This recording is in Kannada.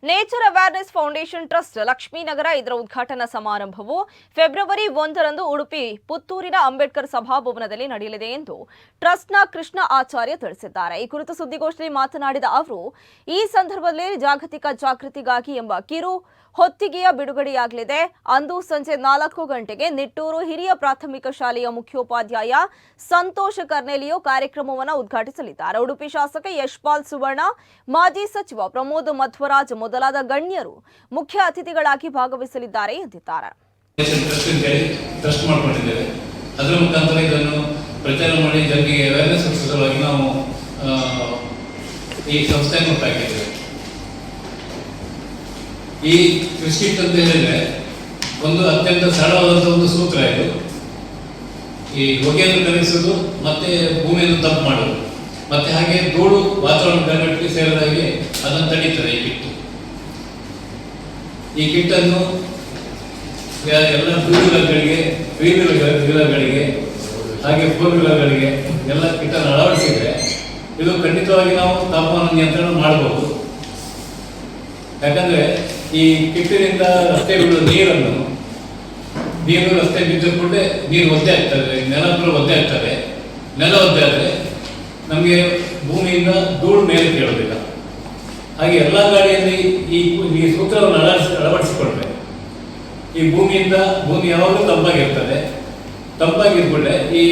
Nature awareness foundation trust Lakshminagar ಇದರ ಉದ್ಘಾಟನಾ ಸಮಾರಂಭವು ಫೆಬ್ರವರಿ 1ರಂದು ಉಡುಪಿ ಪುತ್ತೂರಿನ ಅಂಬೇಡ್ಕರ್ ಸಭಾಭವನದಲ್ಲಿ ನಡೆಯಲಿದೆ ಎಂದು ಟ್ರಸ್ಟ್ನ ಕೃಷ್ಣ ಆಚಾರ್ಯ ತಿಳಿಸಿದ್ದಾರೆ. ಈ ಕುರಿತು ಸುದ್ದಿಗೋಷ್ಠಿಯಲ್ಲಿ ಮಾತನಾಡಿದ ಅವರು, ಈ ಸಂದರ್ಭದಲ್ಲಿ ಜಾಗತಿಕ ಜಾಗೃತಿಗಾಗಿ ಎಂಬ ಕಿರು ಹೊತ್ತಿಗೆಯ ಬಿಡುಗಡೆಯಾಗಲಿದೆ. ಅಂದು ಸಂಜೆ 4 ಗಂಟೆಗೆ ನಿಟ್ಟೂರು ಹಿರಿಯ ಪ್ರಾಥಮಿಕ ಶಾಲೆಯ ಮುಖ್ಯೋಪಾಧ್ಯಾಯ ಸಂತೋಷ್ ಕರ್ನೆಲಿಯೋ ಕಾರ್ಯಕ್ರಮವನ್ನು ಉದ್ಘಾಟಿಸಲಿದ್ದಾರೆ. ಉಡುಪಿ ಶಾಸಕ ಯಶ್ಪಾಲ್ ಸುವರ್ಣ, ಮಾಜಿ ಸಚಿವ ಪ್ರಮೋದ್ ಮಧ್ವರಾಜ್ ಮೊದಲಾದ ಗಣ್ಯರು ಮುಖ್ಯ ಅತಿಥಿಗಳಾಗಿ ಭಾಗವಹಿಸಲಿದ್ದಾರೆ ಎಂದಿದ್ದಾರೆ. ಅದರ ಮುಖಾಂತರ ಇದನ್ನು ಪ್ರಚಾರ ಮಾಡಿ ಜನರಿಗೆ ಅವೇರ್ನೆಸ್ ಸಲುವಾಗಿ ನಾವು ಈ ಸಂಸ್ಥೆಯನ್ನು ಹುಟ್ಟಾಕಿದ್ದೇವೆ. ಈ ಕೃಷಿಟ್ ಅಂತ ಹೇಳಿದ್ರೆ ಒಂದು ಅತ್ಯಂತ ಸರಳವಾದಂತಹ ಒಂದು ಸೂತ್ರ ಇದು. ಈ ಹೊಗೆಯನ್ನು ಕರಗಿಸೋದು, ಮತ್ತೆ ಭೂಮಿಯನ್ನು ತಂಪು ಮಾಡೋದು, ಮತ್ತೆ ಹಾಗೆ ಧೂಳು ವಾತಾವರಣ ಗಂಗಟ್ಟಿಗೆ ಸೇರಿದ ಹಾಗೆ ಅದನ್ನು ತಡೀತದೆ ಈ ಕಿಟ್ ಅನ್ನು ಎಲ್ಲ ಟೂ ವೀಲರ್ಗಳಿಗೆ, ತ್ರೀ ವೀಲರ್ಗಳಿಗೆ ಹಾಗೆ ಫೋರ್ ವೀಲರ್ಗಳಿಗೆ ಎಲ್ಲ ಕಿಟ್ ಅನ್ನು ಅಳವಡಿಸಿದ್ರೆ ಇದು ಖಂಡಿತವಾಗಿ ನಾವು ತಾಪಮಾನ ನಿಯಂತ್ರಣ ಮಾಡಬಹುದು. ಯಾಕಂದ್ರೆ ಈ ಕಿಟ್ಟಿನಿಂದ ರಸ್ತೆ ಬಿಡುವ ನೀರು ರಸ್ತೆ ಬಿದ್ದುಕೊಂಡೆ ನೀರು ಒದ್ದೆ ಆಗ್ತದೆ, ನೆಲ ಒದ್ದೆ ಆಗ್ತದೆ. ನೆಲ ಒದ್ದೆ ಆದರೆ ನಮಗೆ ಭೂಮಿಯಿಂದ ಧೂಳು ಮೇಲೆ ಕೇಳೋದಿಲ್ಲ. ಹಾಗೆ ಎಲ್ಲ ಗಾಡಿಯಲ್ಲಿ ಈ ಸೂತ್ರವನ್ನು ಅಳವಡಿಸಿಕೊಂಡ್ರೆ ಈ ಭೂಮಿ ಯಾವಾಗಲೂ ತಂಪಾಗಿರ್ತದೆ. ತಂಪಾಗಿದ್ಕೊಂಡ್ರೆ ಈ